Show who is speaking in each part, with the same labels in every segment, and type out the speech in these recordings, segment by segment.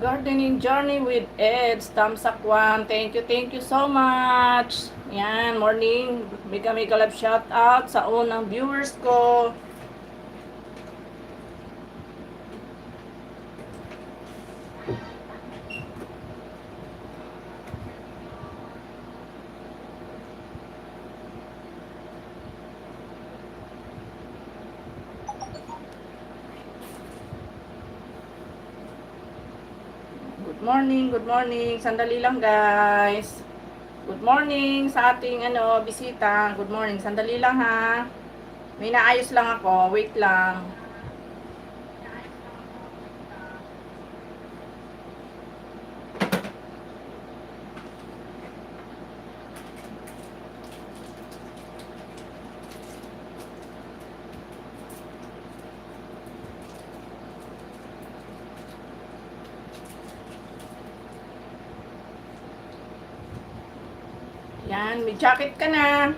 Speaker 1: Gardening Journey with Eds, Tamsak 1. Thank you so much. Yan, morning. Mega love shout out sa unang viewers ko. Good morning. Sandali lang guys. Good morning sa ating bisita. Good morning. Sandali lang ha. May naayos lang ako. Wait lang. Yan, may jacket ka na.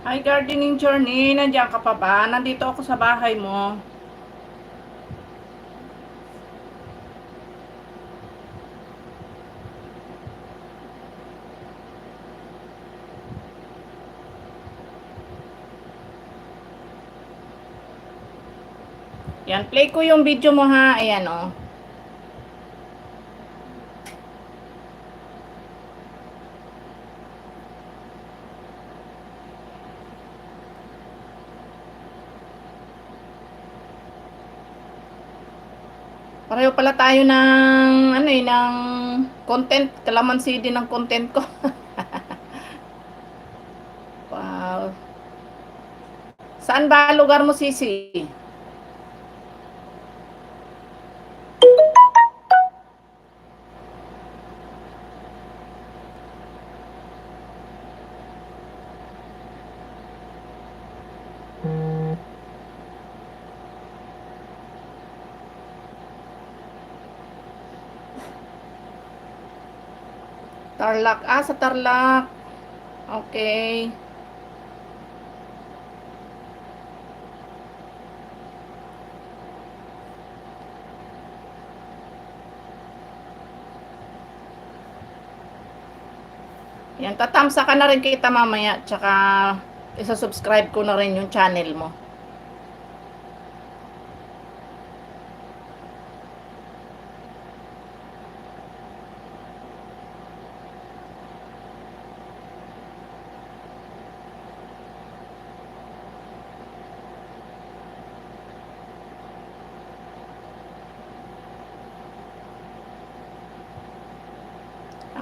Speaker 1: Hi Gardening Journey, nandiyan ka pa ba? Nandito ako sa bahay mo. Yan, play ko yung video mo ha. Ayan o. Pareho pala tayo ng ng content, kalamansi din ng content ko. Wow. Saan ba lugar mo, Sisi? Tarlac. Ah, sa Tarlac. Okay. Yan, tatamsa ka na rin kita mamaya. Tsaka, isa-subscribe ko na rin yung channel mo.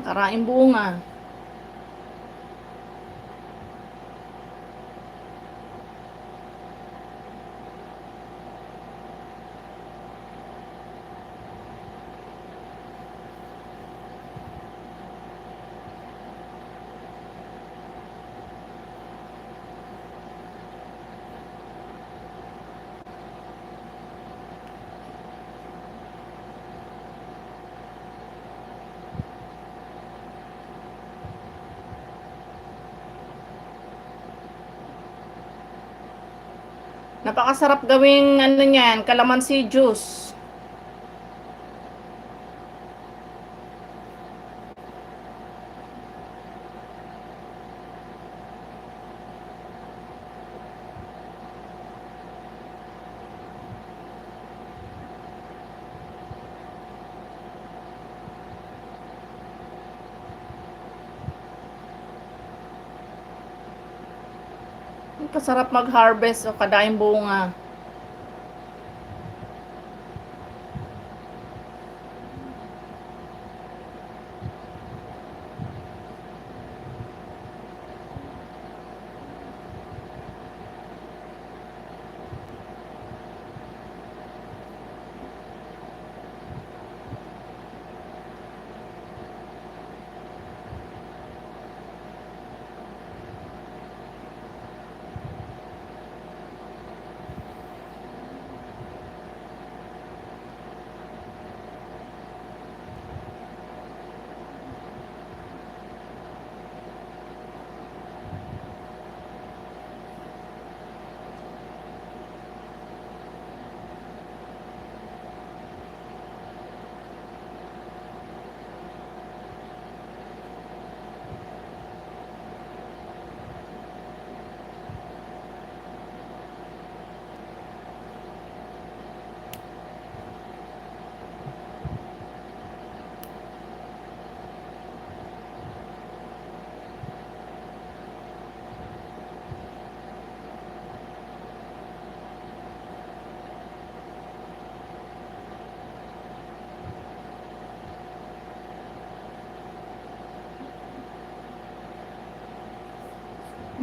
Speaker 1: Karaing bunga. Napakasarap gawing ano niyan, calamansi juice. Kasarap mag-harvest o kadaing bunga.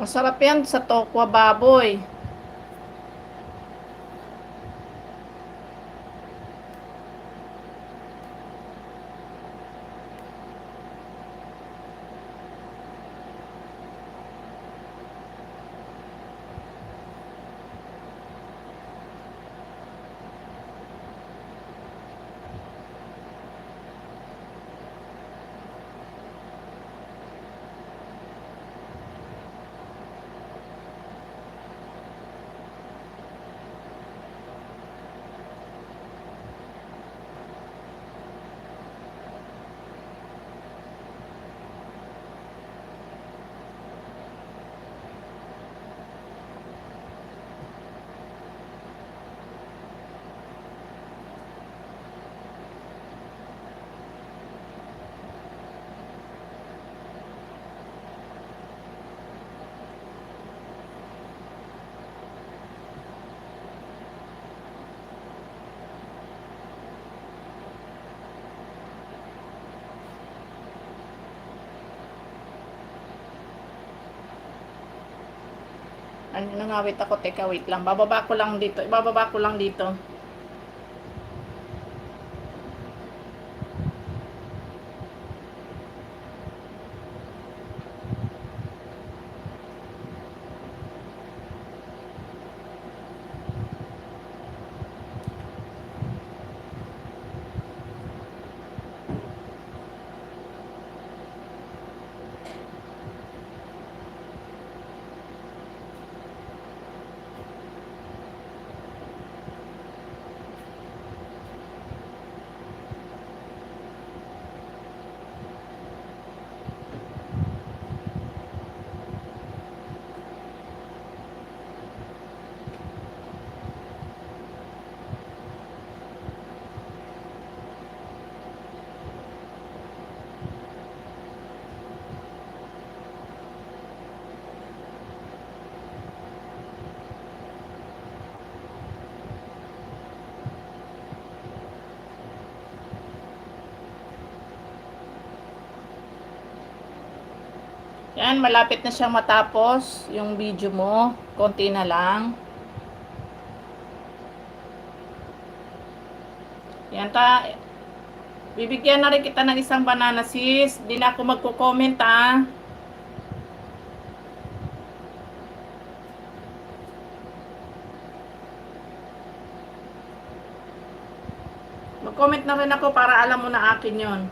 Speaker 1: Masarap yan sa tokwa baboy. Ano, nangawit ako, teka, wait lang. Bababa ko lang dito. Ibababa ko lang dito. Yan, malapit na siyang matapos yung video mo. Konti na lang. Yan ta. Bibigyan na rin kita ng isang banana sis. Di na ako magko-comment ah. Mag-comment na rin ako para alam mo na akin yon.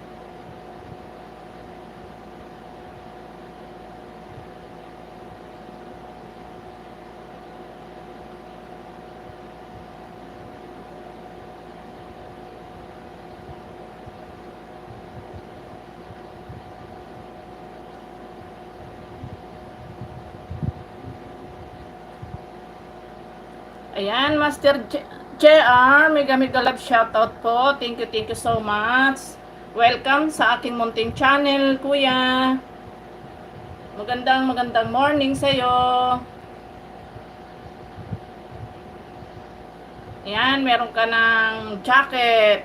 Speaker 1: Ayan, Master JR, mega mega love shoutout po. Thank you so much. Welcome sa aking munting channel, kuya. Magandang morning sa'yo. Ayan, meron ka ng jacket.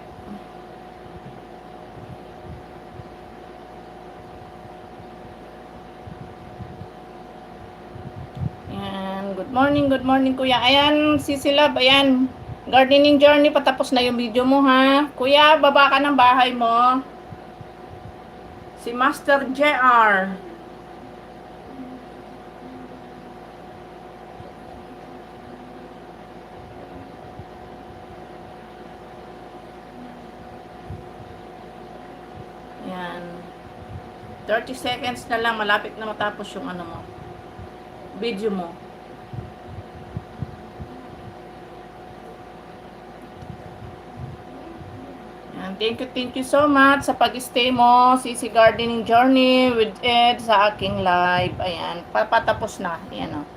Speaker 1: Ayan, good morning kuya. Ayan, Sisilab, ayan. Gardening journey, patapos na yung video mo ha. Kuya, baba ka ng bahay mo. Si Master JR. Ayan. 30 seconds na lang, malapit na matapos yung ano mo. Video mo. And thank you so much sa pag-stay mo, Sisi Gardening Journey with Ed sa aking live. Ayan, papatapos na. Ayan o.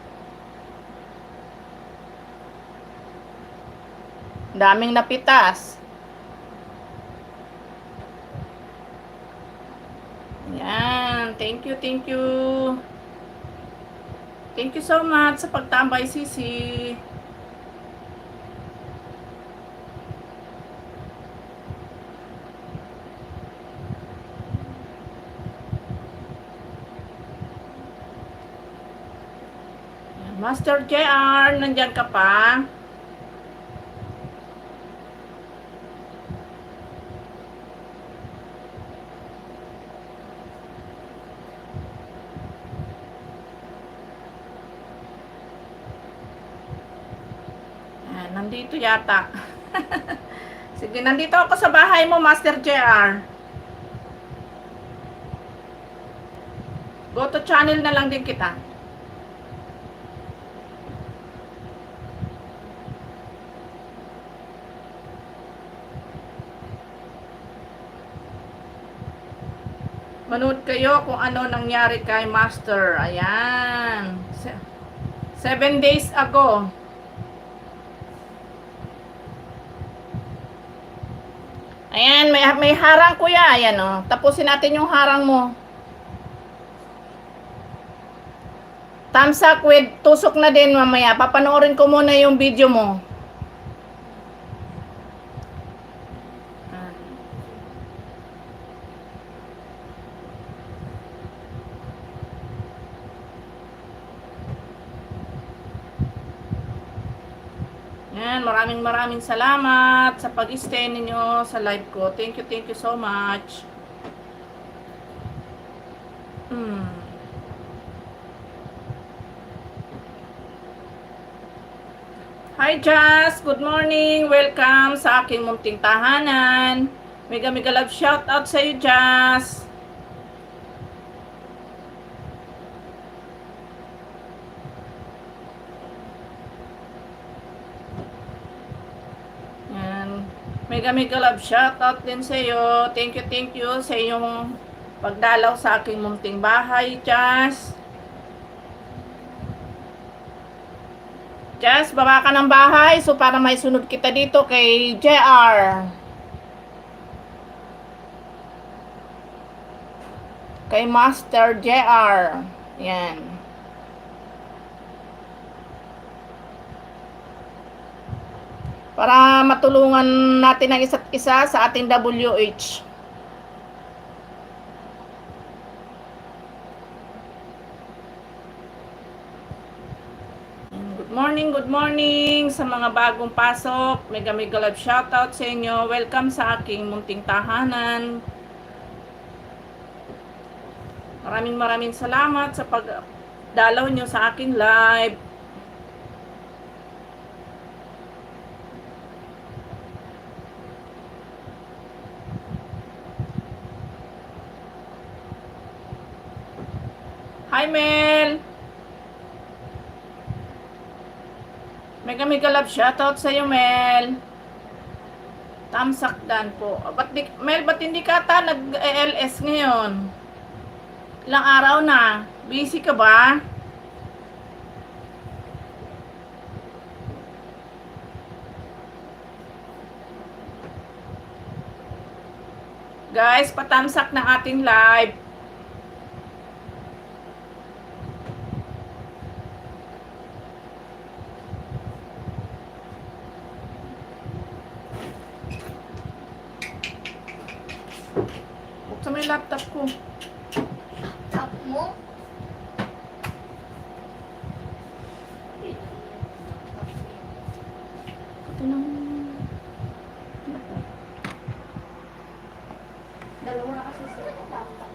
Speaker 1: Daming napitas. Ayan, thank you. Thank you so much sa pagtambay, Sisi. Master JR, nandyan ka pa? Nandito yata. Sige, nandito ako sa bahay mo, Master JR. Go to channel na lang din kita. Manood kayo kung ano nangyari kay Master. Ayan. 7 days ago. Ayan, may harang kuya. Ayan o. Tapusin natin yung harang mo. Thumbs up with tusok na din mamaya. Papanoorin ko muna yung video mo. Yan, maraming salamat sa pag-stay ninyo sa live ko. Thank you so much. Hi Jazz, good morning. Welcome sa aking munting tahanan. Mega love shout out sa iyo, Jazz. Mega love shout out din sa iyo. Thank you sa iyong pagdalaw sa aking munting bahay, Jazz. Jazz, baba ka ng bahay so para may sunod kita dito kay JR. Kay Master JR. Yan. Para matulungan natin ang isa't isa sa ating WH. Good morning sa mga bagong pasok. Mega mega love shoutout sa inyo. Welcome sa aking munting tahanan. Maraming salamat sa pagdalaw nyo sa aking live. Hi Mel! Mega mega love shoutout sa iyo Mel. Tamsakdan po. Mel, ba't hindi ka ata nag-LS ngayon? Ilang araw na? Busy ka ba? Guys, patamsak ng ating live. Buksan mo yung laptop ko.
Speaker 2: Tap mo?
Speaker 1: Ito lang.
Speaker 2: Dalawa na kasi sa laptop.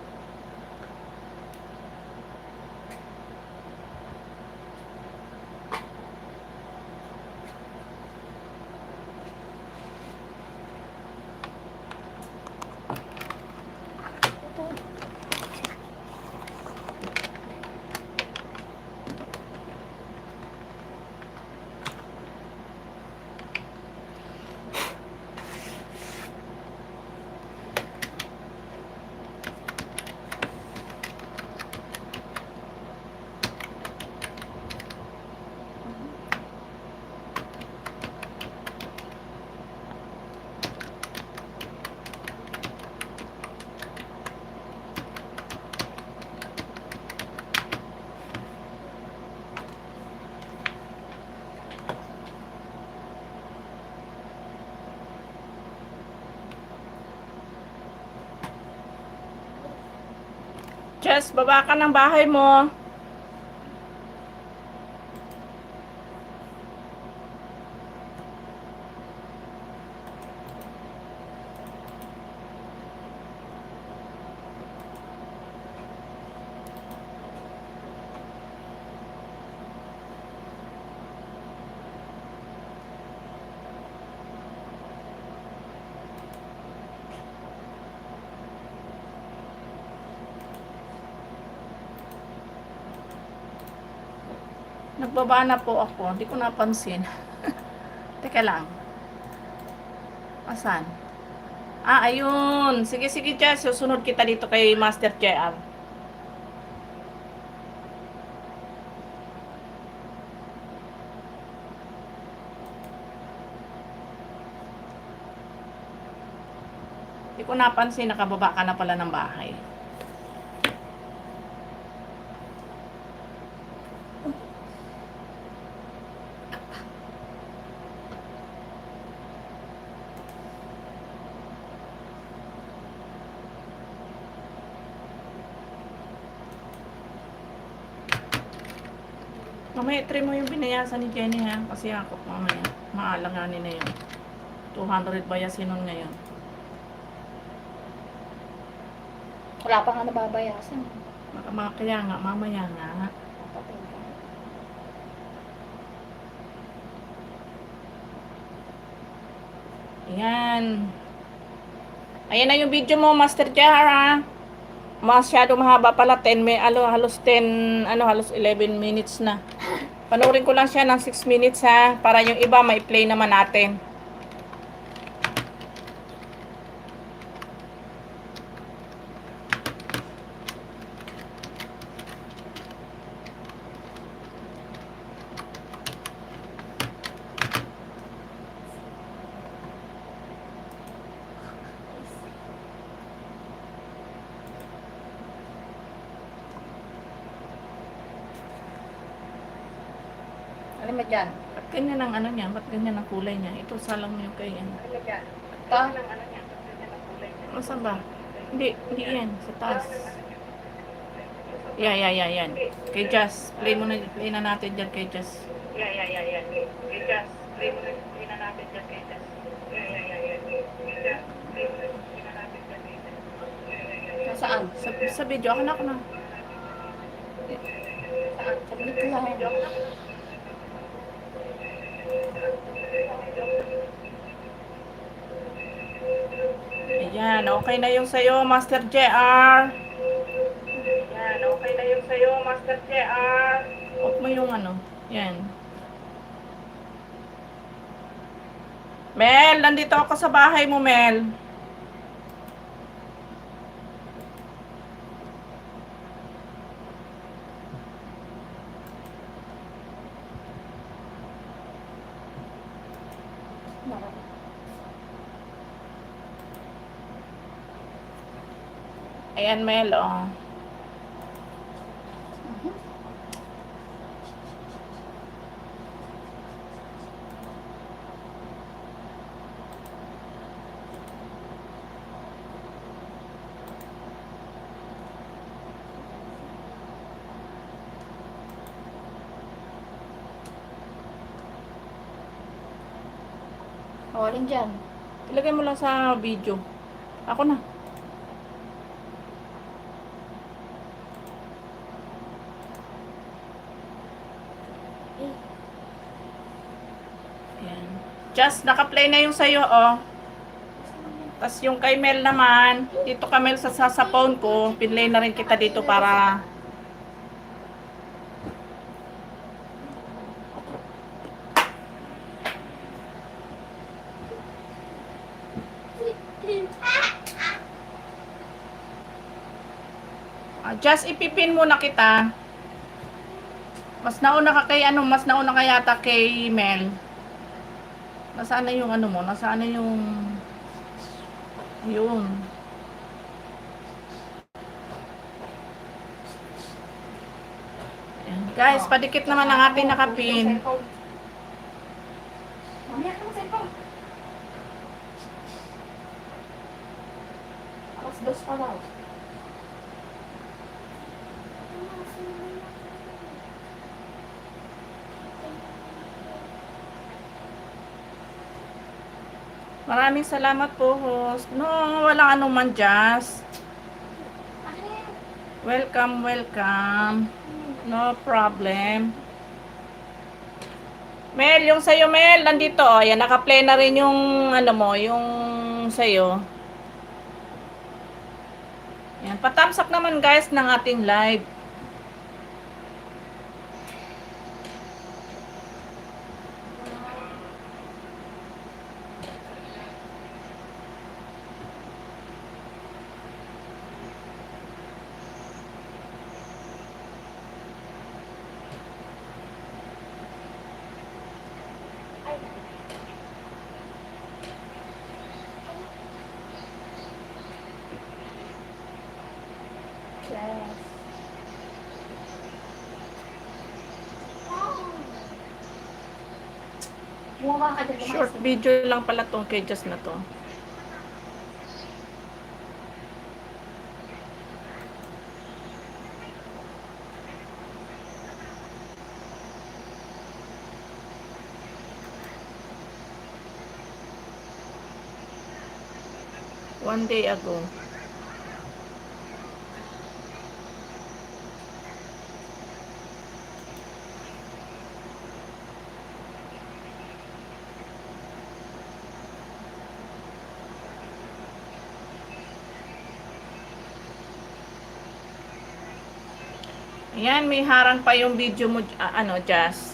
Speaker 1: Jess, baba ka ng bahay mo. Nagbaba na po ako. Hindi ko napansin. Teka lang. Asan? Ah, ayun. Sige, Jess. Susunod kita dito kay Master JR. Hindi ko napansin. Nakababa ka na pala ng bahay. Mamaya, try mo yung binayasan ni Jenny ha. Kasi ako mamaya, maalanganin na yun. 200 bayasin nun ngayon.
Speaker 2: Wala pa nga nababayasan.
Speaker 1: Kaya nga, mamaya nga. Ayan. Ayan na yung video mo, Master Jara. Masyado mahaba pala, 10 halos 10, halos 11 minutes na. Panoorin ko lang siya ng 6 minutes ha, para yung iba mai-play naman natin.
Speaker 2: Ano mo dyan?
Speaker 1: Ba't ganyan ang niya? Ba't ganyan ang kulay niya? Ito, salang mo yung kay yan.
Speaker 2: Ano mo dyan?
Speaker 1: Saan ba? Hindi yan. Sa taas. Yan. Kay Jazz. Play na natin dyan kay Jazz. Yeah. Okay, just play mo na. Play na natin just. Yeah. Play na natin just.
Speaker 2: Saan?
Speaker 1: Sa video, ako na.
Speaker 2: Saan? Saglit lang.
Speaker 1: Ayan, okay na yung sa'yo, Master JR. Off mo yung ano. Yan. Mel, nandito ako sa bahay mo, Mel. Ayan, Mel, oh.
Speaker 2: Alin dyan?
Speaker 1: Ilagay mo lang sa video. Ako na. Ayan. Just, naka-play na yung sa'yo, oh. Tapos yung kay Mel naman, dito ka Mel sa phone ko, pinlay na rin kita dito para... Just ipipin muna kita. Mas nauna ka kay ano, mas nauna ka yata kay Mel. Nasaan na yung ano mo? Nasaan na yung... Yun. Ayan. Guys, padikit naman ang ating nakapin.
Speaker 2: Mamaya ka ng cellphone. Alas 2 pa daw.
Speaker 1: Maraming salamat po, host. No, walang anuman, Jazz. Welcome. No problem. Mel, yung sa'yo, Mel, nandito. Oh. Yan, naka-play na rin yung, ano mo, yung sa'yo. Yan, pa-thumbs up naman, guys, ng ating live.
Speaker 2: Yes. Bumaba ka dyan.
Speaker 1: Short video lang pala tong kay Jazz na to. One day ago. Ayan, may harang pa yung video mo, ano, Jazz.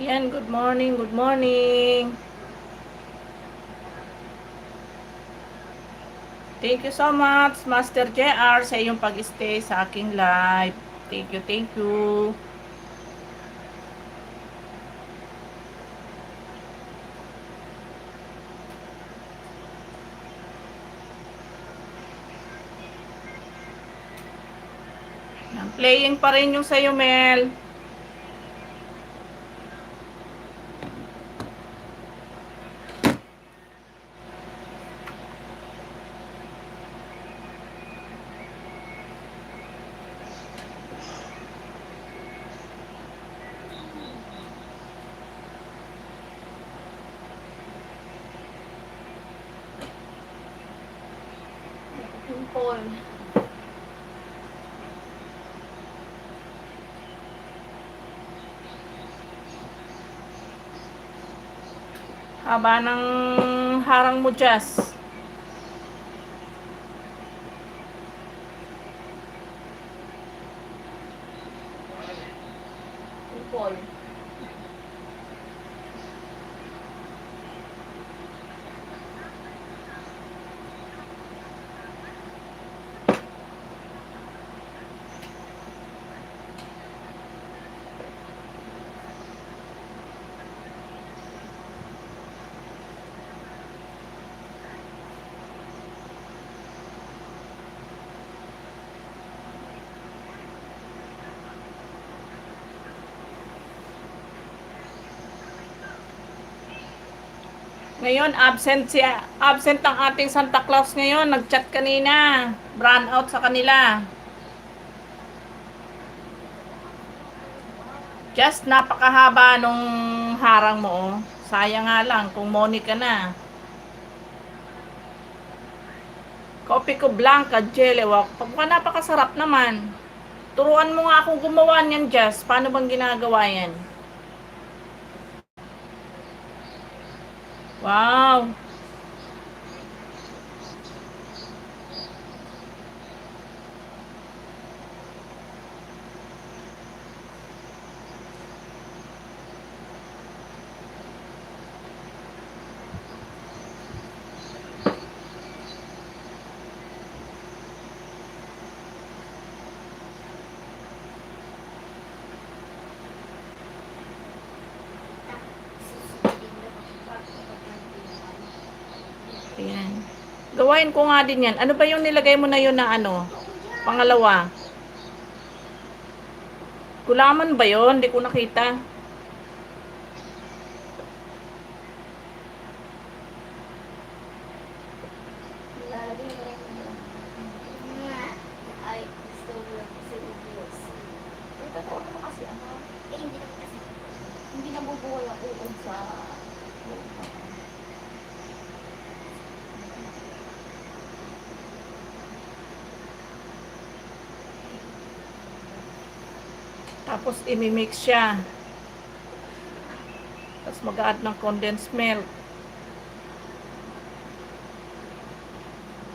Speaker 1: Ayan, good morning, good morning. Thank you so much, Master JR, sa iyong pag-stay sa aking live. Thank you, thank you. Playing pa rin yung sa'yo, Mel.
Speaker 2: Pimple.
Speaker 1: Haba ng harang mo, Jazz.
Speaker 2: Pimple.
Speaker 1: Ngayon, absent ang ating Santa Claus ngayon. Nag-chat kanina. Brown out sa kanila. Just napakahaba nung harang mo, oh. Sayang nga lang kung Monica na. Kopi ko Blanca, Jelewak. Pagka napakasarap naman. Turuan mo nga akong gumawa niyan, Just. Paano bang ginagawa yan? Wow! Ayan. Gawain ko nga din yan. Ano ba yung nilagay mo na yun na ano? Pangalawa. Gulaman ba yun? Hindi ko nakita.
Speaker 2: Lalagay mo rin ng ay, gusto mo lang kasi ubos. Pero totoo naman kasi ano, hindi naman kasi, hindi nabubuhay ang uod sa
Speaker 1: Tapos imimix siya. Tapos mag-add ng condensed milk.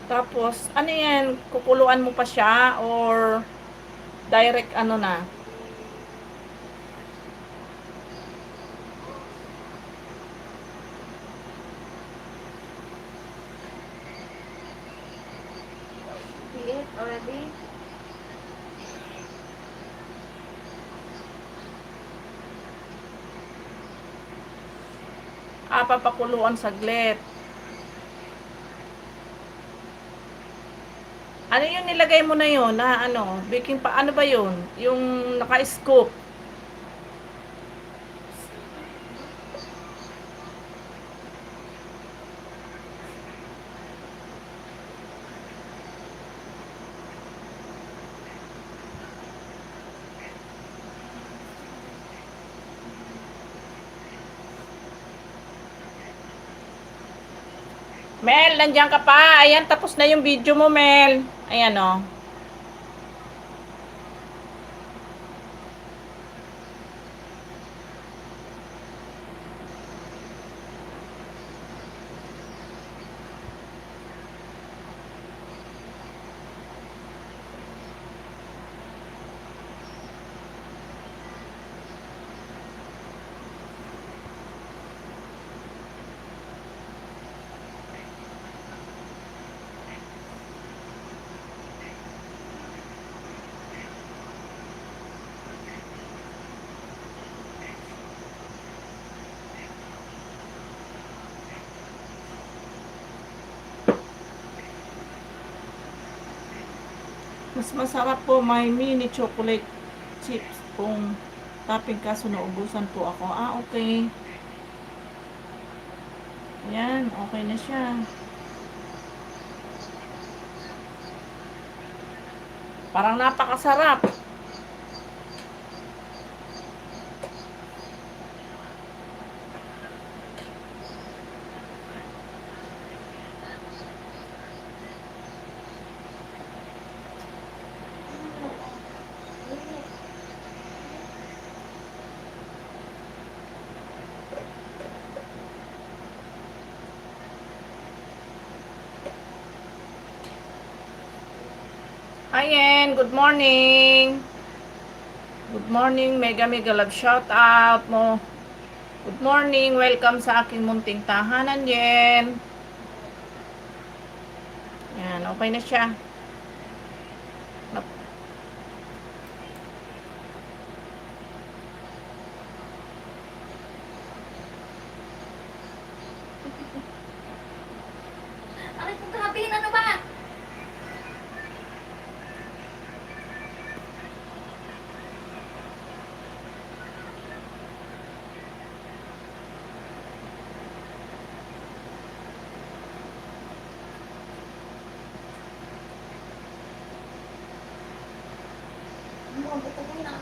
Speaker 1: Tapos, ano yan? Kukuluan mo pa siya or direct ano na?
Speaker 2: it already.
Speaker 1: Papakuluan saglit. Ano yung nilagay mo na yun? Na ano? Baking pa, ano ba yun? Yung naka-scoop. Mel, nandiyan ka pa. Ayan, tapos na yung video mo, Mel. Ayan, oh. Mas masarap po may mini chocolate chips kung topping, kaso naubusan po ako. Okay. Yan, okay na siya. Parang napakasarap. Ayan, good morning. Good morning, mega mega love shout out mo. Good morning, welcome sa aking munting tahanan, Yen. Yan, okay na siya.
Speaker 2: Aray ko, grabe, ano ba? Ano ba ito? Ano ba?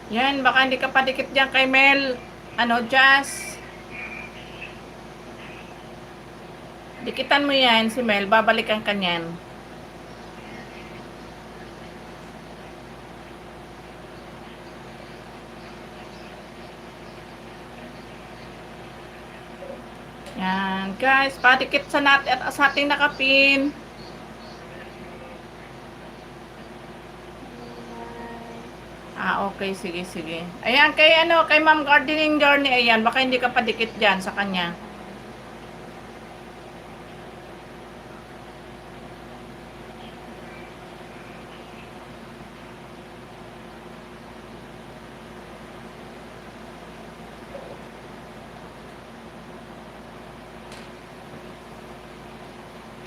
Speaker 1: Yan, baka hindi ka padikit dyan kay Mel. Jazz. Dikitan mo yan si Mel, babalikan ka niyan. Yan, guys, padikit sa natin at sa ating nakapin. Okay, sige, sige. Ayan, kay Ma'am Gardening Journey, ayan, baka hindi ka padikit dyan sa kanya.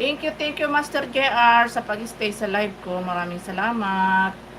Speaker 1: Thank you, Master JR, sa pag-stay sa live ko. Maraming salamat.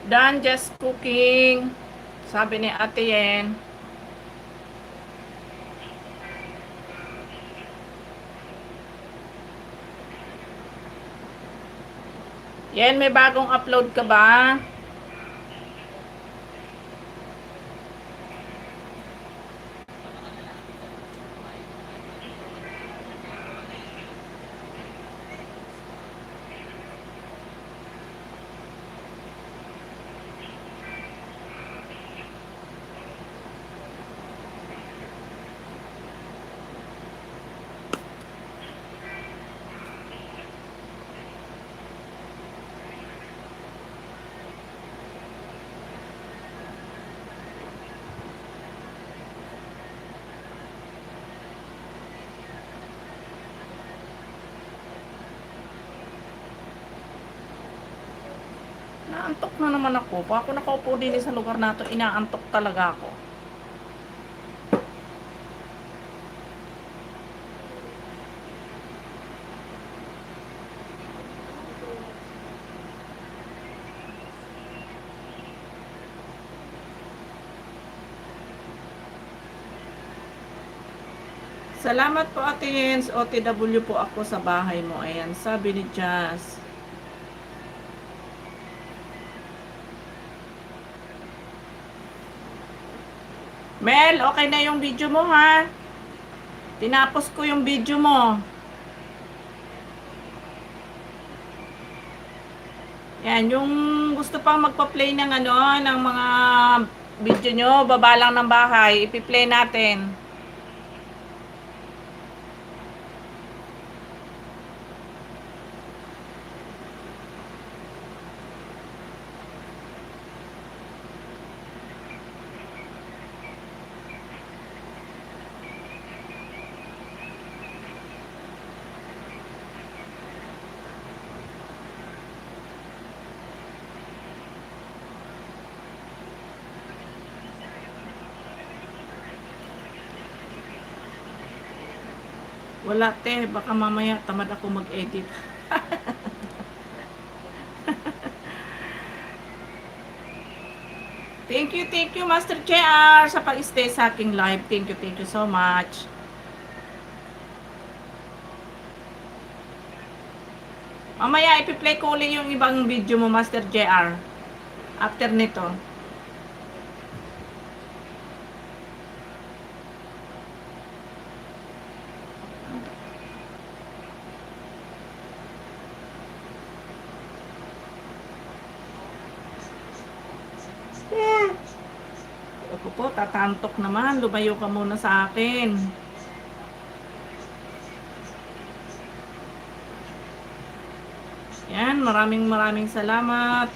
Speaker 1: Done just cooking, sabi ni Ate Yen. Yan, may bagong upload ka ba? Naantok na naman ako. Pag ako nakaupo din sa lugar na to, inaantok talaga ako. Salamat po, Ate Jens. OTW po ako sa bahay mo. Ayan, sabi ni Jazz. Mel, okay na yung video mo, ha? Tinapos ko yung video mo. Yan, yung gusto pang magpa-play ng ano, ng mga video nyo, baba lang ng bahay, ipi-play natin. Wala, te, baka mamaya tamad ako mag-edit. Thank you, Master JR, sa pag-stay sa aking live. Thank you so much. Mamaya, ipi-play ko ulit yung ibang video mo, Master JR. After nito. Ako po, tatantok naman. Lumayo ka muna sa akin. Yan, maraming salamat.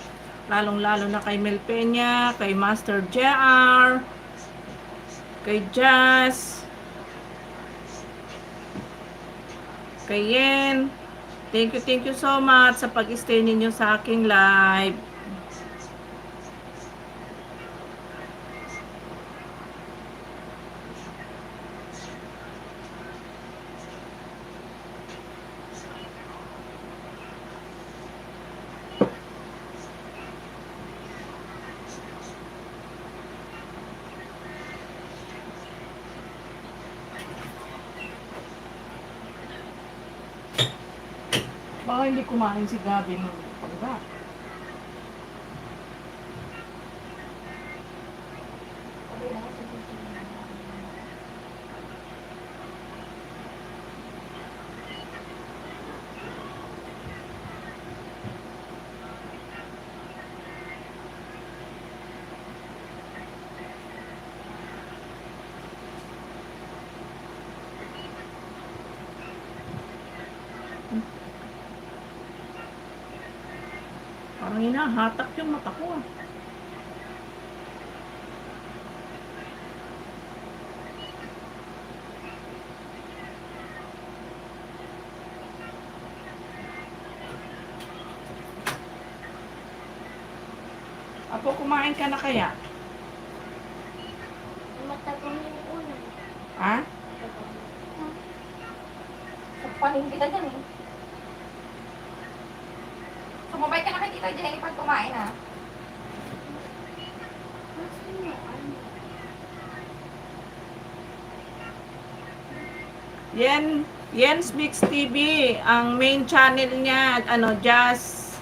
Speaker 1: Lalong-lalo na kay Mel Peña, kay Master JR, kay Jazz, kay Yen. Thank you so much sa pag-stay ninyo sa aking live. Baka hindi kumain si Gabi ng pagba. Parang hinahatak yung mata ko. Apo, kumain ka na kaya?
Speaker 2: Matapang yung ulo.
Speaker 1: Ha?
Speaker 2: Papahin kita dyan eh. Sumabay ka na kay Tita Jenny pag kumain ha.
Speaker 1: Yen's Mix TV, ang main channel niya, Jazz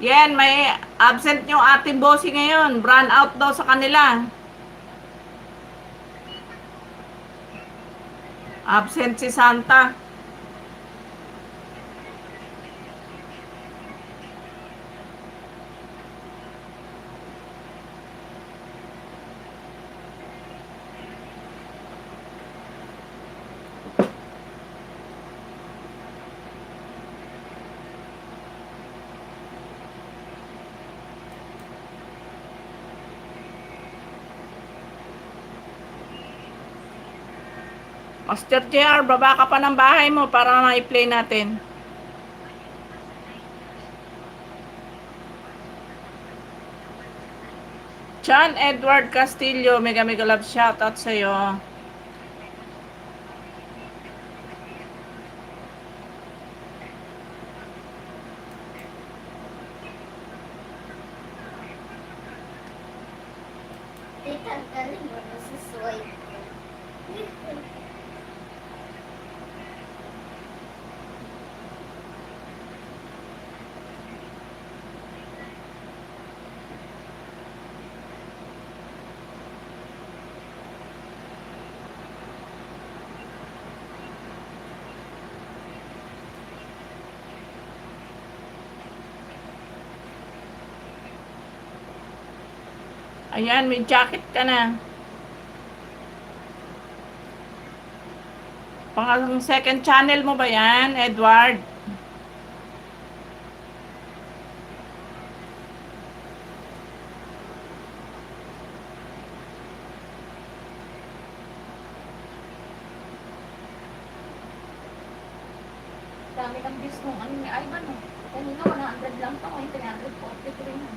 Speaker 1: Yan, may absent yung ating bossy ngayon. Run out daw sa kanila. Absent si Santa. Master JR, baba ka pa ng bahay mo para ma-play natin. John Edward Castillo, mega mega love shoutout sa'yo.
Speaker 2: Titanggalin mo na sa swipe.
Speaker 1: Ayan, may jacket ka na. Pang second channel mo ba yan, Edward?
Speaker 2: Dami ng views nung ano ni Ivan. Oh. Kanina 100 lang to, ngayon 343 na.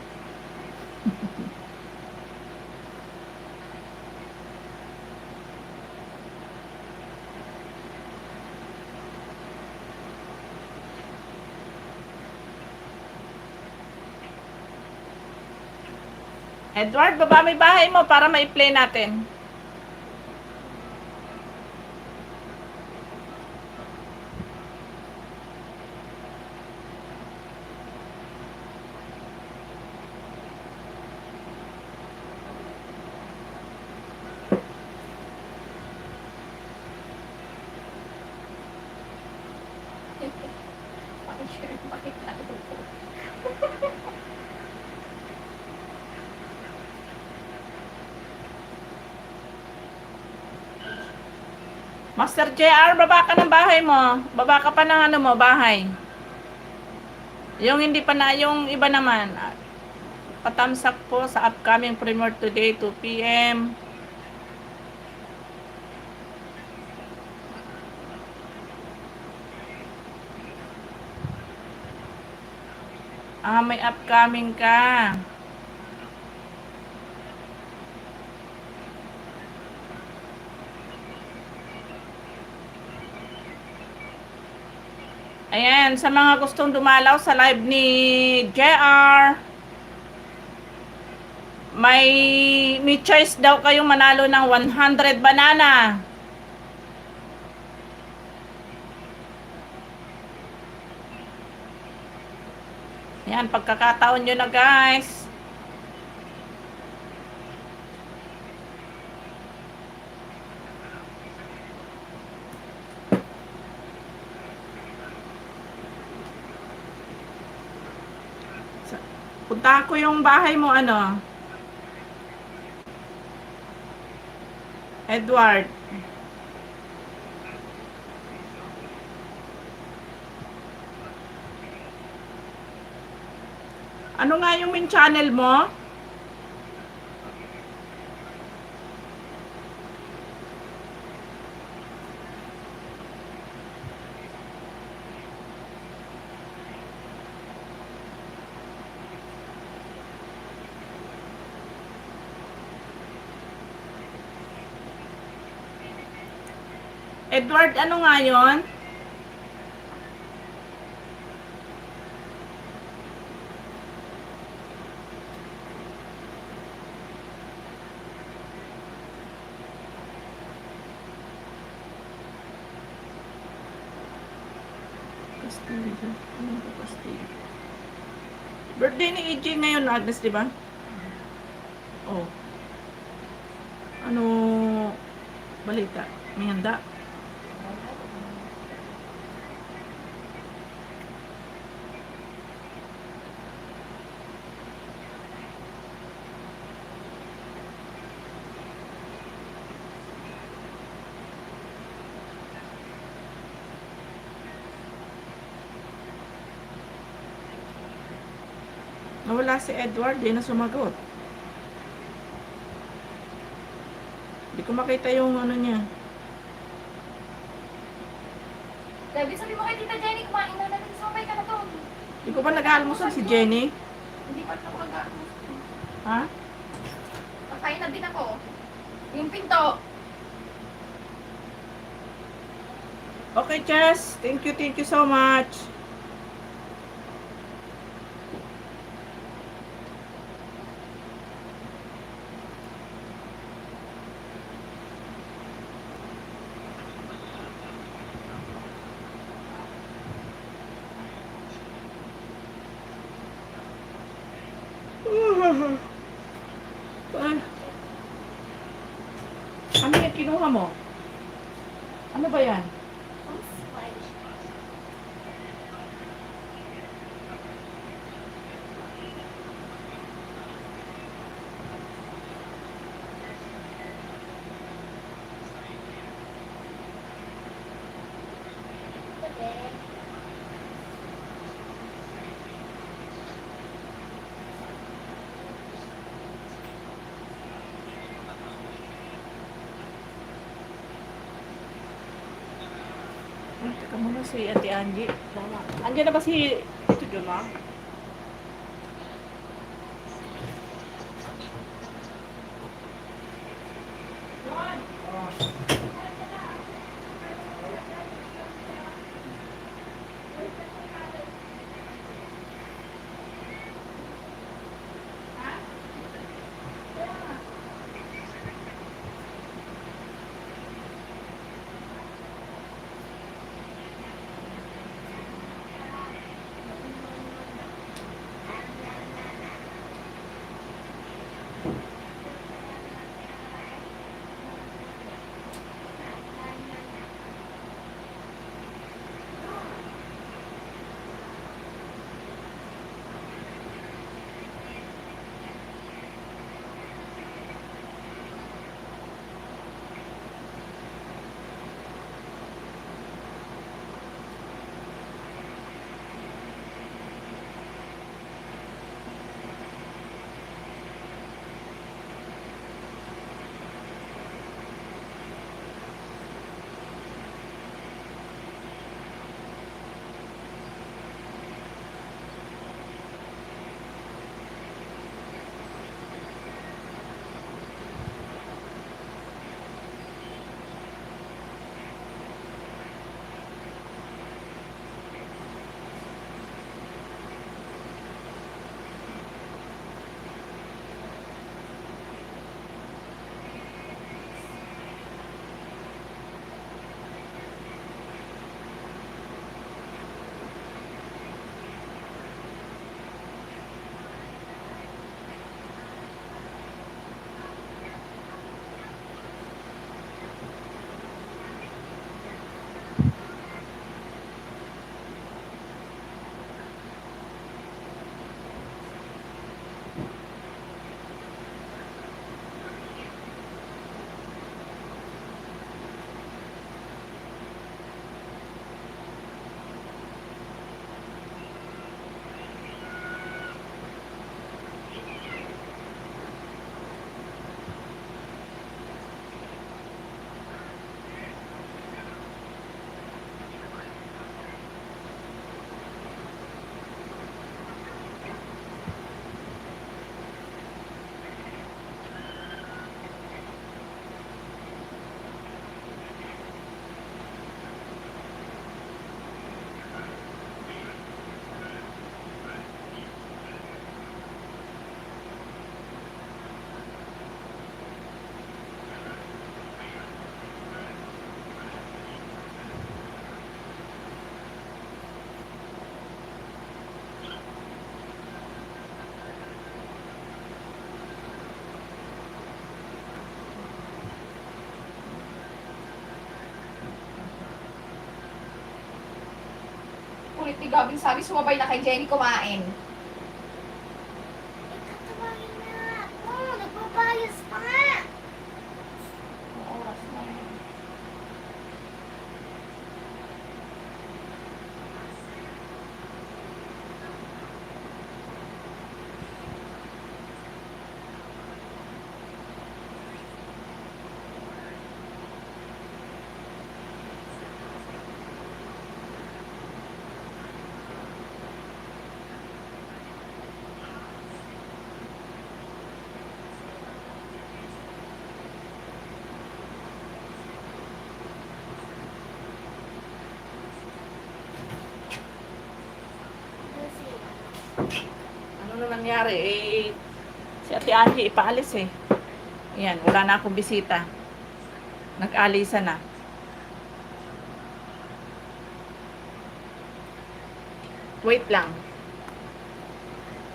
Speaker 1: Edward, baba may bahay mo para ma-play natin.
Speaker 2: Pakishare, pakitalo po.
Speaker 1: Master JR, baba ka ng bahay mo. Baba ka pa ng ano mo, bahay. Yung hindi pa na, yung iba naman. Patamsak po sa upcoming premiere today, 2 p.m. Ah, may upcoming ka. Ayan, sa mga gustong dumalaw sa live ni JR, may choice daw kayong manalo ng 100 banana. Ayan, pagkakataon nyo na guys. Punta ko yung bahay mo, ano? Edward. Ano nga yung main channel mo? Edward, ano nga yun? Pastilya. Ano ba pastilya? Birthday ni EJ ngayon, Agnes, di ba? Oh. Ano balita? May handa? Nawala si Edward, di na sumagot. Hindi ko makita yung ano niya.
Speaker 2: David, sabi mo kay Tita Jenny, kumain na natin. Sumabay ka na doon.
Speaker 1: Hindi ko ba nag-almusal si Jenny?
Speaker 2: Hindi pa ako nag-aamus.
Speaker 1: Ha?
Speaker 2: Pagkain na din ako. Yung pinto.
Speaker 1: Okay, Chess. Thank you so much. Ah. Ano yung kinuha mo? Ano ba yan?
Speaker 2: Ang smile. Bebe.
Speaker 1: Ay, teka muna si Ate Angie. Andiyan na ba si Tito Juma?
Speaker 2: ulit ni Gabing sabi, sumabay na kay Jenny kumain.
Speaker 3: Ikatawagin na. Nagpapalas pa nga.
Speaker 2: Ang oras na yun.
Speaker 1: Ano na nangyari? Si Ate Angie ipaalis eh. Yan, wala na akong bisita. Nag-alisa na. Wait lang.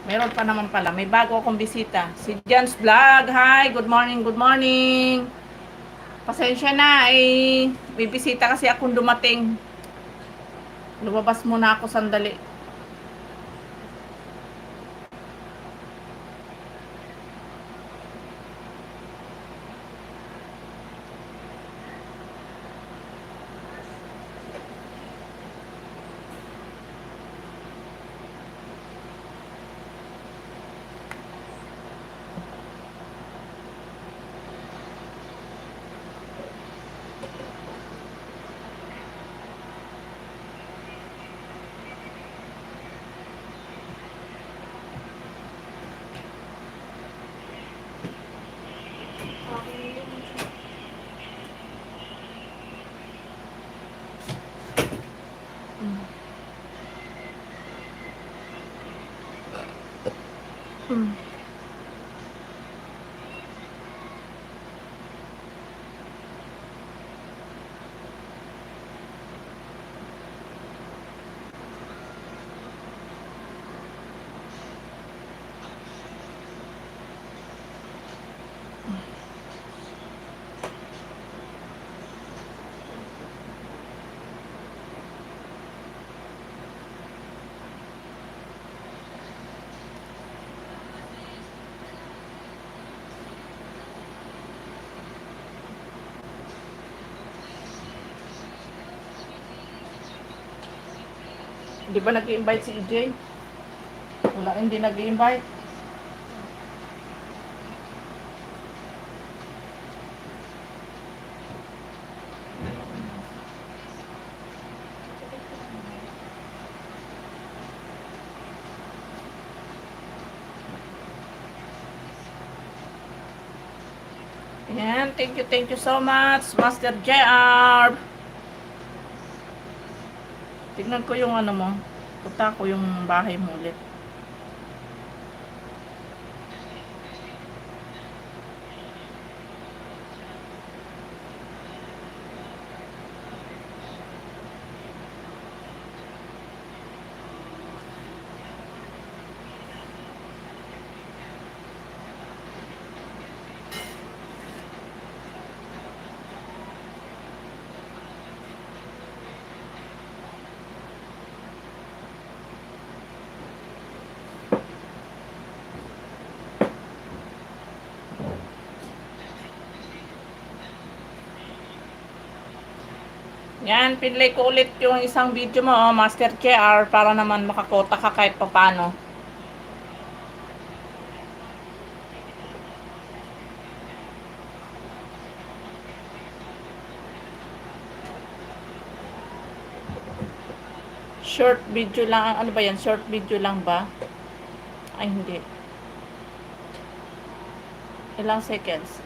Speaker 1: Meron pa naman pala. May bago akong bisita. Si Jan's Vlog. Hi, good morning, good morning. Pasensya na, may bisita kasi akong dumating. Lumabas muna ako sandali. Hmm. Di ba nag-i-invite si EJ? Wala, hindi nag-i-invite. Ayan, thank you so much, Master JR. Tignan ko yung ano mo. Punta ko yung bahay mo ulit. Yan, pinlay ko ulit yung isang video mo, oh, Master JR, para naman makakota ka kahit papano. Short video lang, ano ba yan? Short video lang ba? Ay, hindi. Ilang seconds?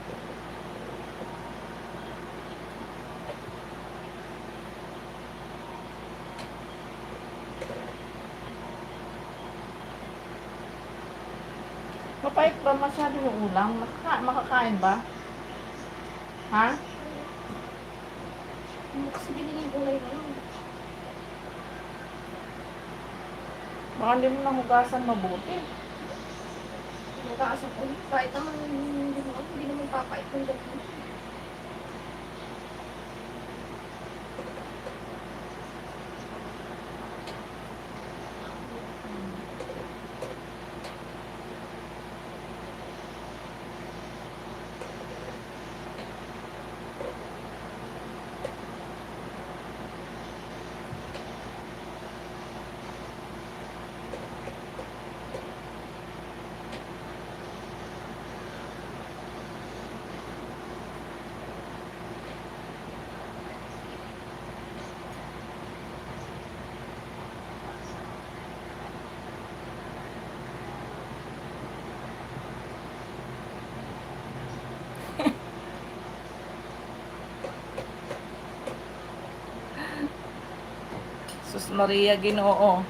Speaker 1: Mapait ba masyado yung ulam? Makakain ba? Ha?
Speaker 2: Ano kasi binili yung gulay na yun?
Speaker 1: Baka hindi mo nahugasan mabuti.
Speaker 2: Mag-aasap ulit. Kahit naman hindi naman papait yung dami.
Speaker 1: Sus Maria Ginoo.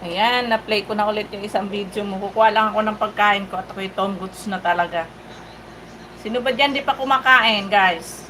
Speaker 1: Ayan, na-play ko na ulit yung isang video mo. Kukuha lang ako ng pagkain ko at ako'y Tom Goods na talaga. Sino ba dyan di pa kumakain, guys?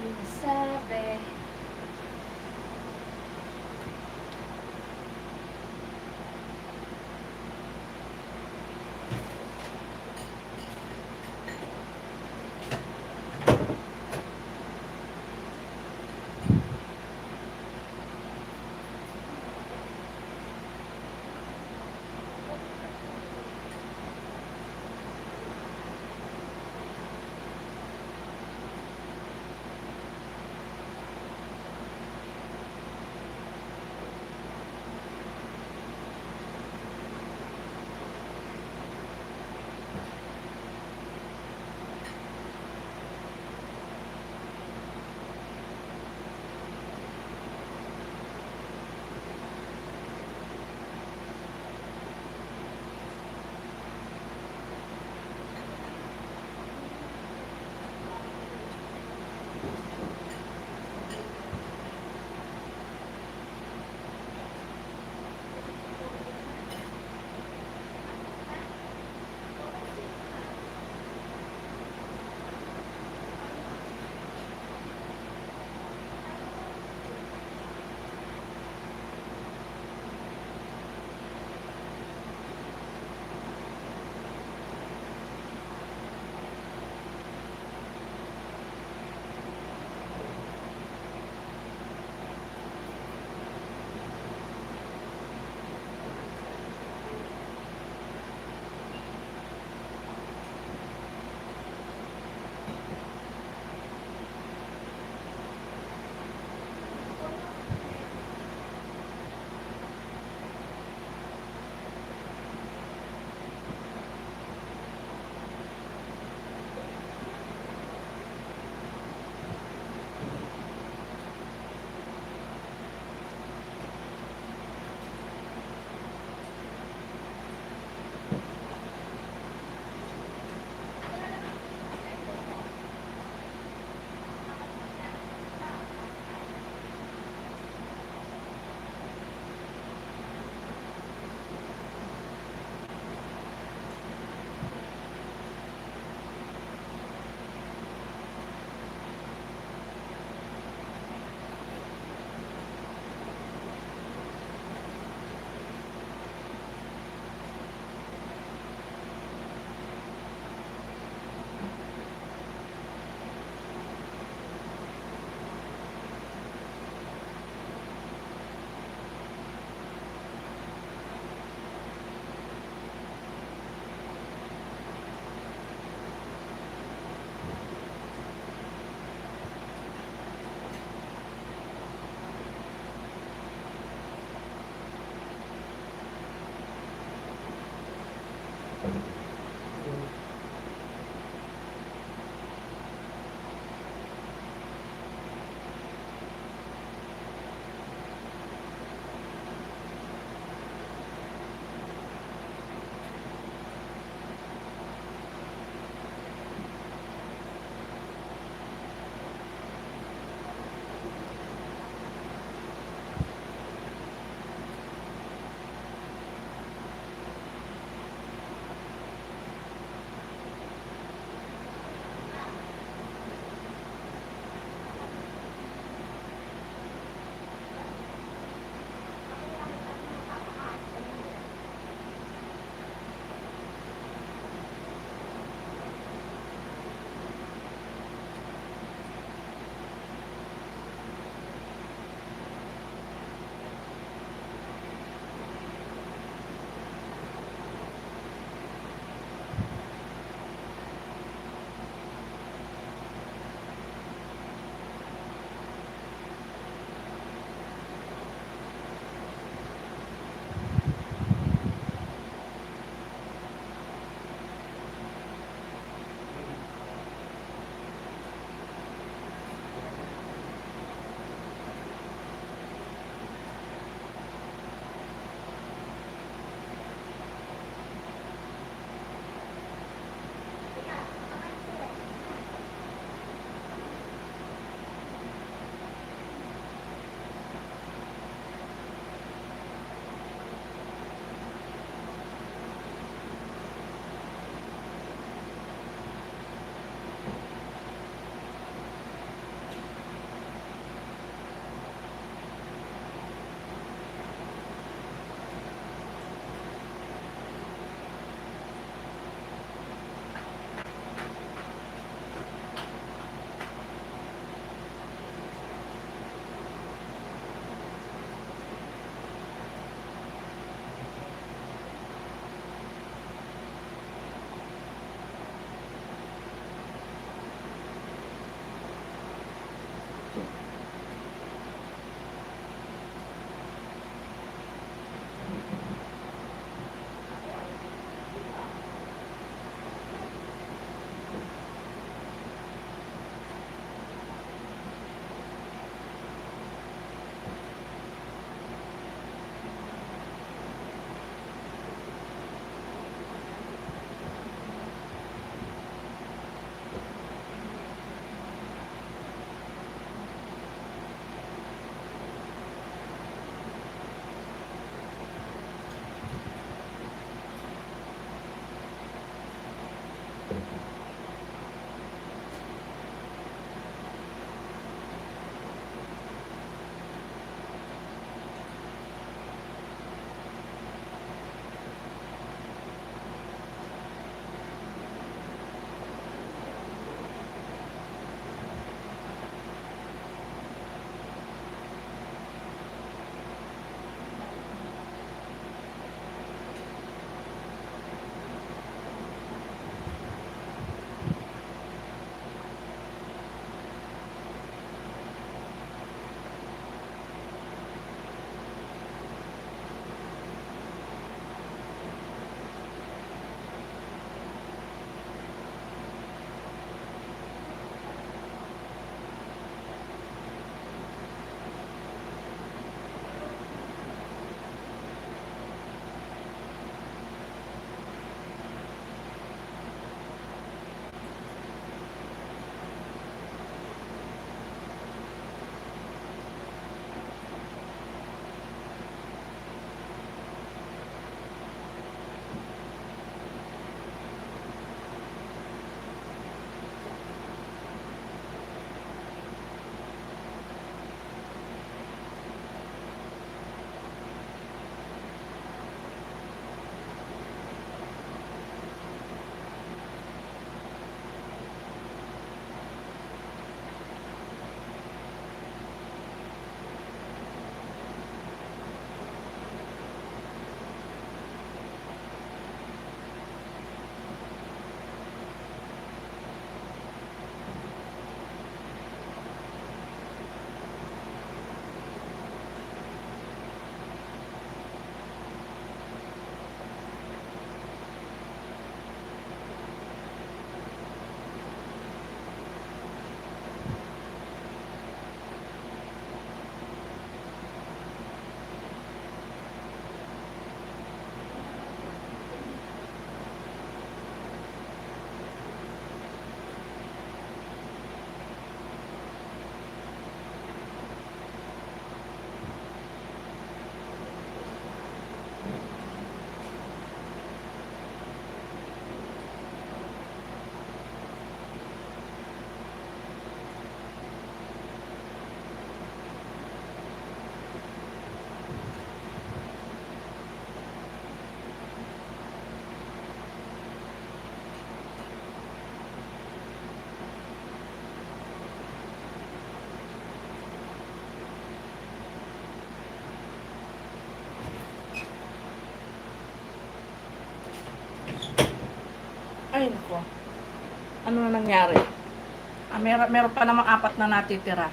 Speaker 2: Hindi nasabi.
Speaker 1: Ay, nako. Ano na nangyari? Meron pa namang 4 na natitira.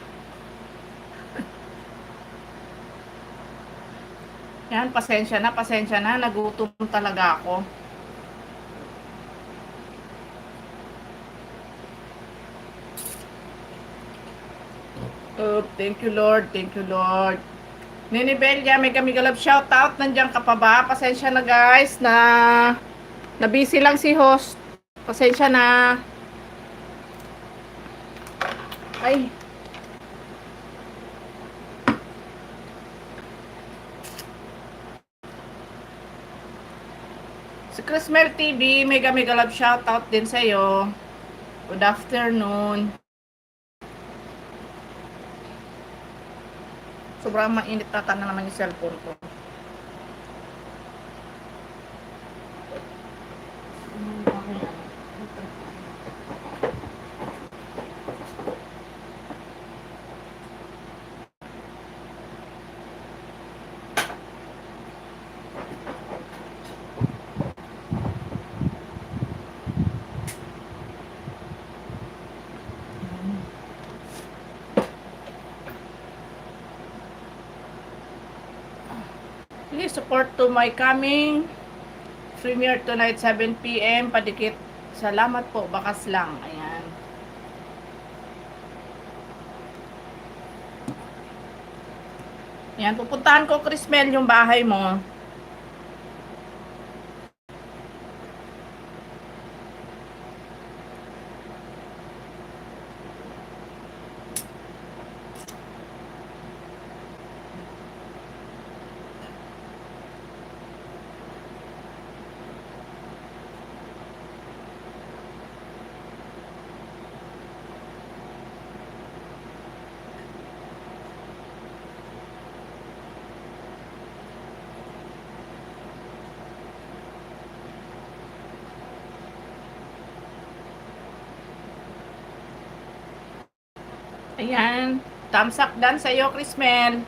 Speaker 1: Yan, pasensya na. Nagutom talaga ako. Oh, thank you, Lord. Thank you, Lord. Nini Belia, may kamigalab shoutout. Nandiyan ka pa ba? Pasensya na, guys, na busy lang si host. Pasensya na. Ay. Si Chrismel TV, mega love shoutout din sa'yo. Good afternoon. Sobrang mainit na naman yung cellphone ko. Please support to my coming premiere tonight 7 PM. Padikit. Salamat po. Bakas lang. Ayan. Ayan. Pupuntahan ko, Chrismel, yung bahay mo. Ayan. Thumbs up dan sa'yo, Chrismel.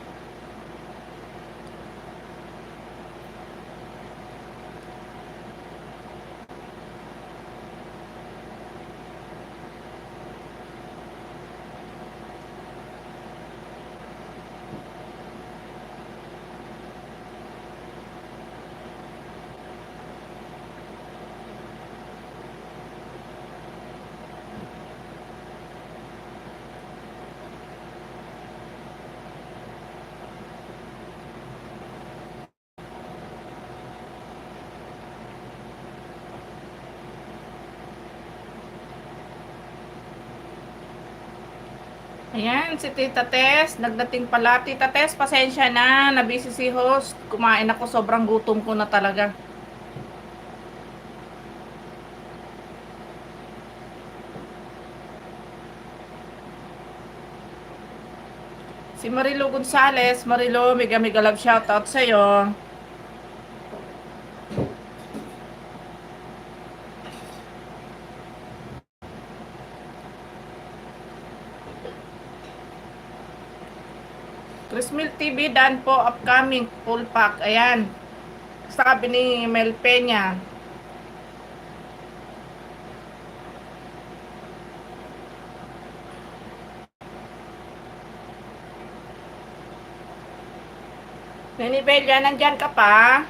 Speaker 1: Ayan, si Tita Tess, nagdating pala. Tita Tess, pasensya na, nabisi si host. Kumain ako, sobrang gutom ko na talaga. Si Marilo Gonzales, Marilo, mega love shoutout sa'yo. Chrismel TV, dan po, upcoming, full pack. Ayan. Sabi ni Mel Peña. Ninibelia, nandyan ka pa?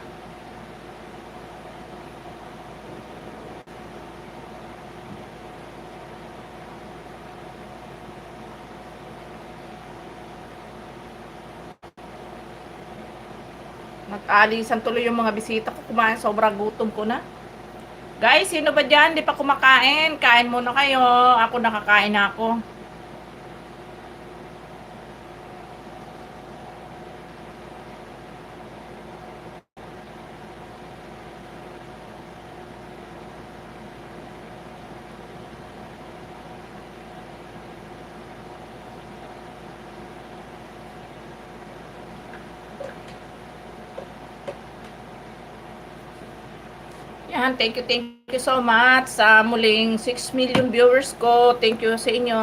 Speaker 1: Nag-aalisan tuloy yung mga bisita ko. Kumain, sobrang gutom ko na. Guys, sino ba dyan? Di pa kumakain. Kain muna kayo. Ako nakakain na ako. Yan, thank you so much sa muling 6 million viewers ko. Thank you sa inyo.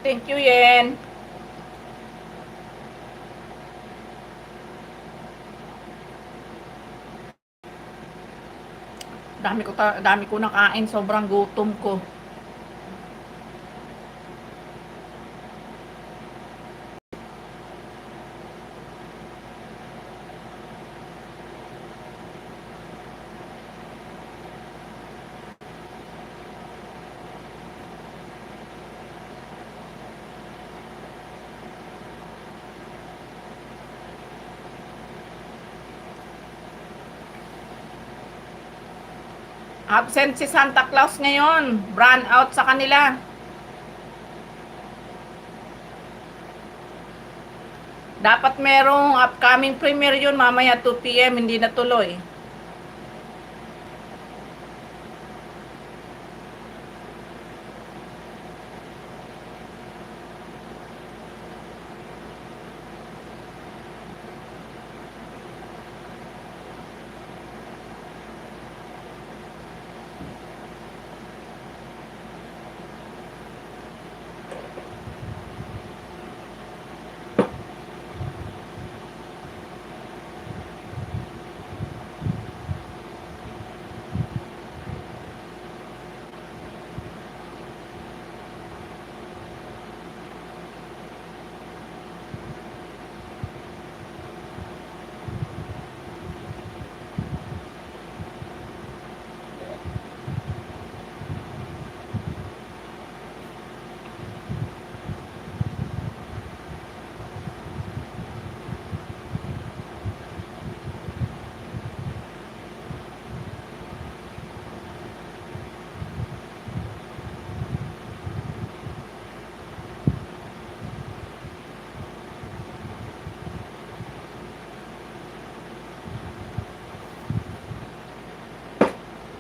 Speaker 1: Thank you, Yen. Dami ko nakain, sobrang gutom ko. Absent si Santa Claus ngayon. Brand out sa kanila. Dapat merong upcoming premiere yun mamaya 2 p.m. Hindi natuloy.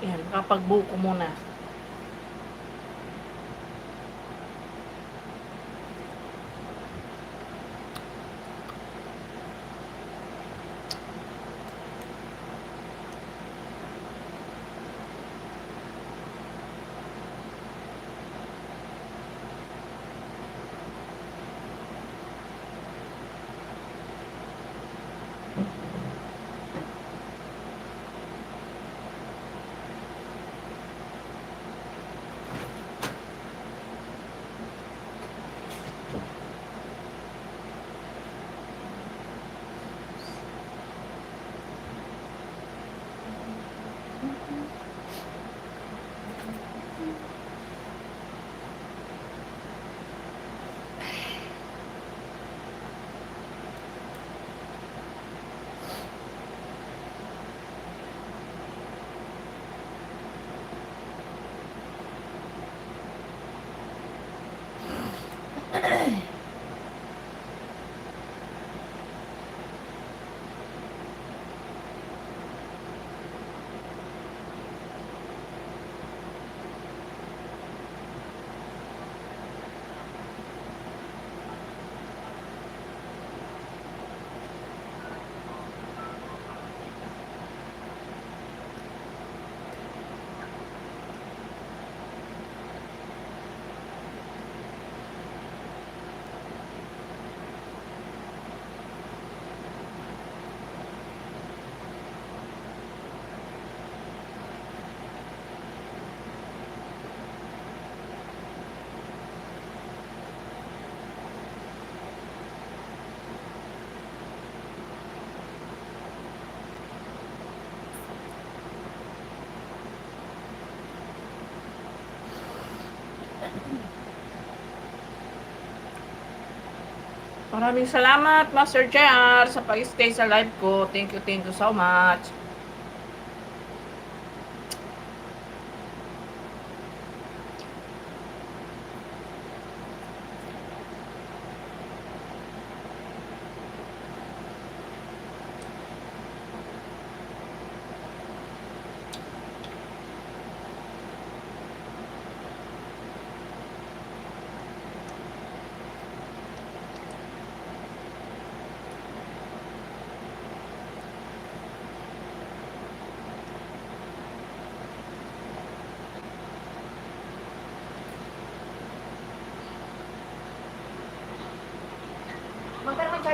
Speaker 1: Yan, kapagbuko muna. Maraming salamat, Master JR, sa pag-stay sa live ko. Thank you so much.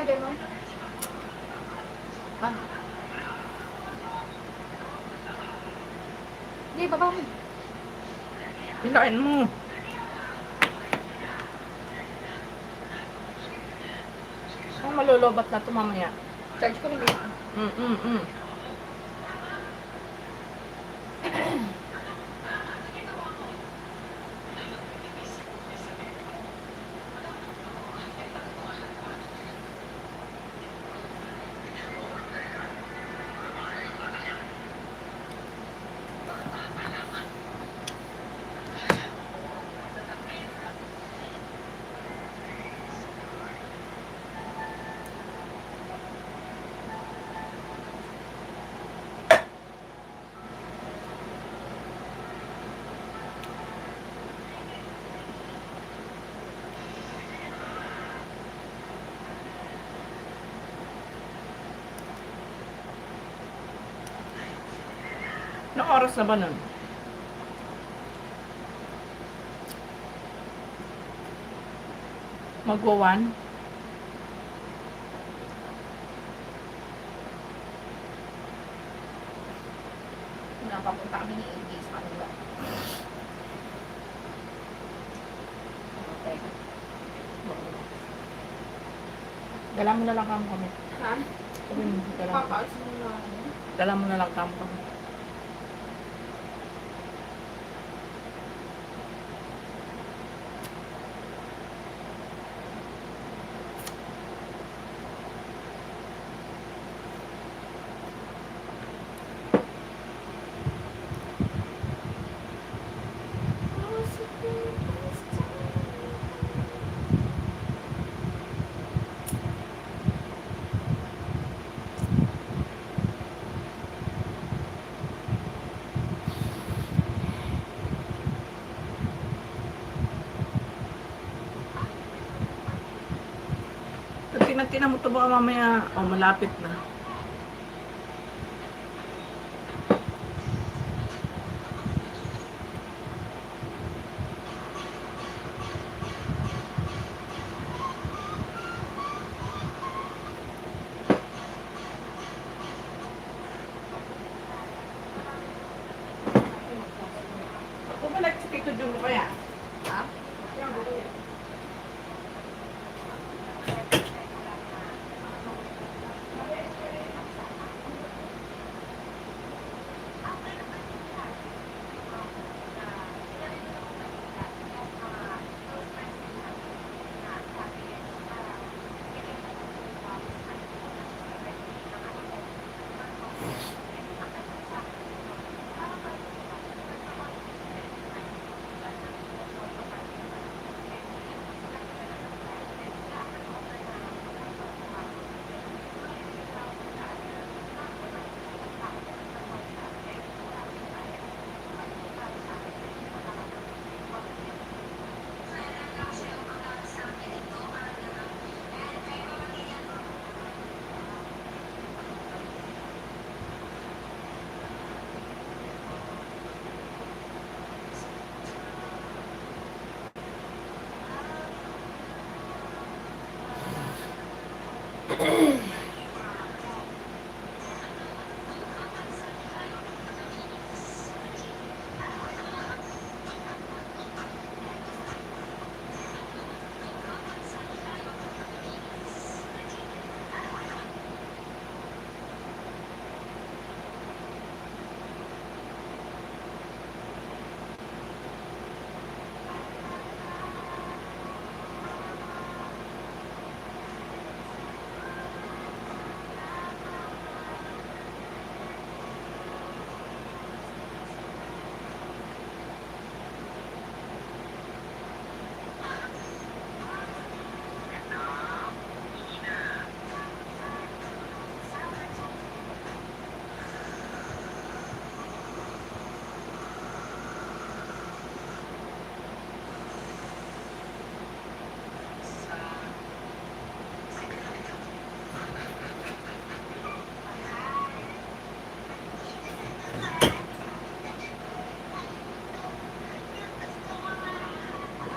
Speaker 2: tayo ganun.
Speaker 1: Ah,
Speaker 2: Hindi, baba mo.
Speaker 1: hilain mo. Ang malulubat na ito mamaya.
Speaker 2: Charge ko rin yun.
Speaker 1: Mm. Anong oras na ba nun? Magwa-1?
Speaker 2: Napapunta kami ni AJ sa kanila. Okay.
Speaker 1: Dala mo na lang kamo kami.
Speaker 2: Ha?
Speaker 1: Sabi mo,
Speaker 2: Papaalis mo na.
Speaker 1: dala mo na lang kamo kami. Tingnan mo ito baka mamaya, malapit na. Bumalik si Tito Jun mo kaya?
Speaker 2: Ha?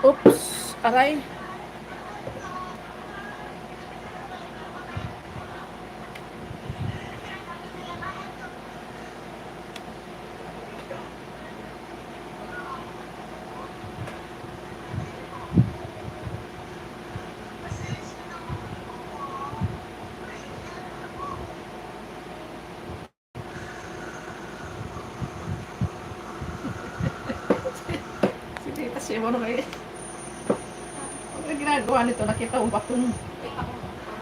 Speaker 1: Oops, aray. Siguro kayo. Ano yung ginagawa nito? Nakita mo ba itong
Speaker 2: Kita ko mo. Ang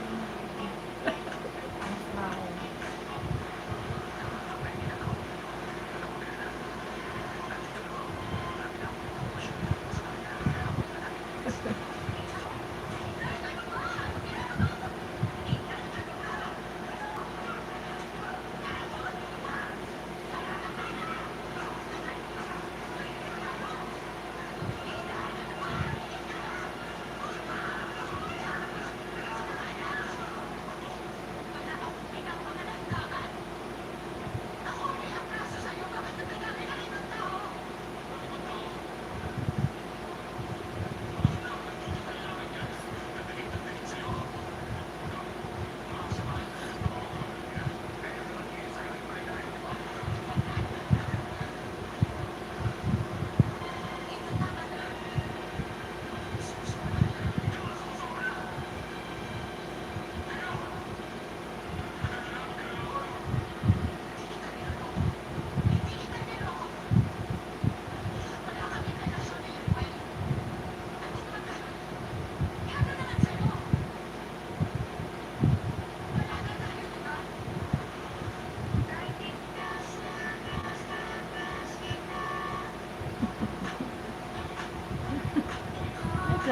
Speaker 2: flower.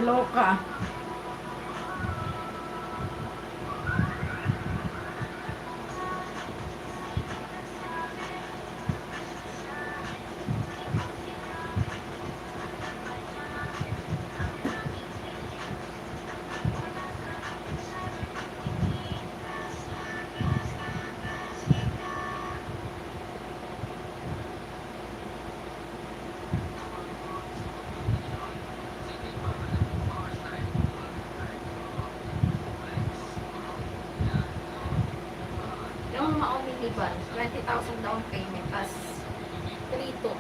Speaker 1: kaloka?
Speaker 2: Yung maumiliban, 20,000 down payment, tas 3 to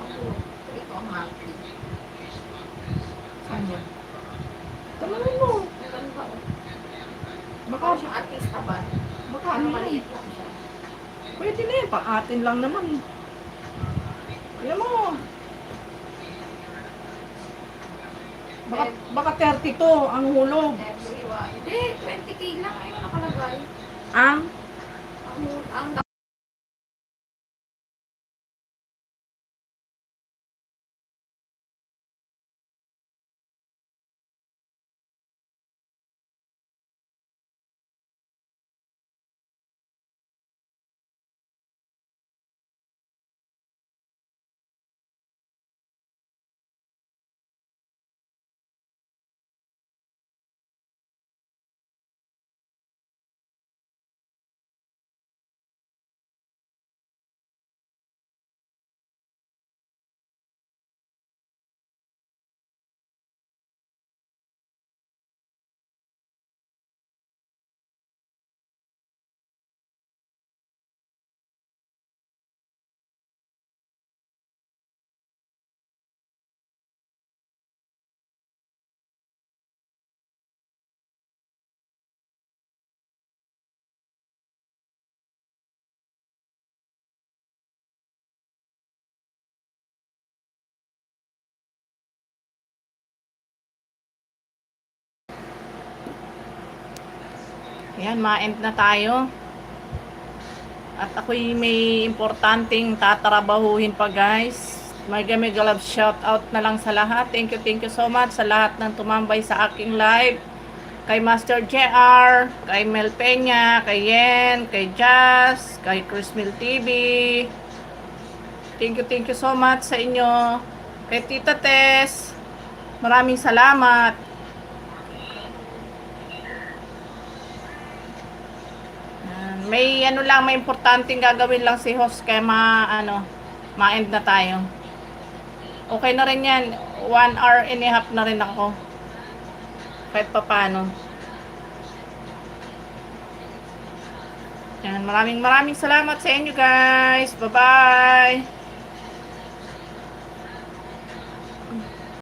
Speaker 2: ang monthly.
Speaker 1: Saan yan? Tanungin mo.
Speaker 2: Meron ba?
Speaker 1: Baka,
Speaker 2: Baka siyang artista ba?
Speaker 1: baka
Speaker 2: Ano
Speaker 1: ano yan?
Speaker 2: maliit lang siya.
Speaker 1: Pwede na yan. Pang-atin lang naman. Alam mo. Baka 32 ang hulog.
Speaker 2: Everyone. Hindi, 20K lang. Ayun nakalagay.
Speaker 1: Ang
Speaker 2: Ang
Speaker 1: Ayan, ma-end na tayo. At ako'y may importanteng tatrabahuhin pa, guys. Mega love shout out na lang sa lahat. Thank you so much sa lahat ng tumambay sa aking live. Kay Master JR, kay Mel Peña, kay Yen, kay Jazz, kay Chrismil TV. Thank you so much sa inyo. Kay Tita Tess, maraming salamat. May ano lang, may importanteng gagawin lang si host kaya ma-end na tayo. Okay na rin yan. 1 hour and a half na rin ako. Kahit pa paano. Yan, maraming salamat sa inyo guys. Bye-bye.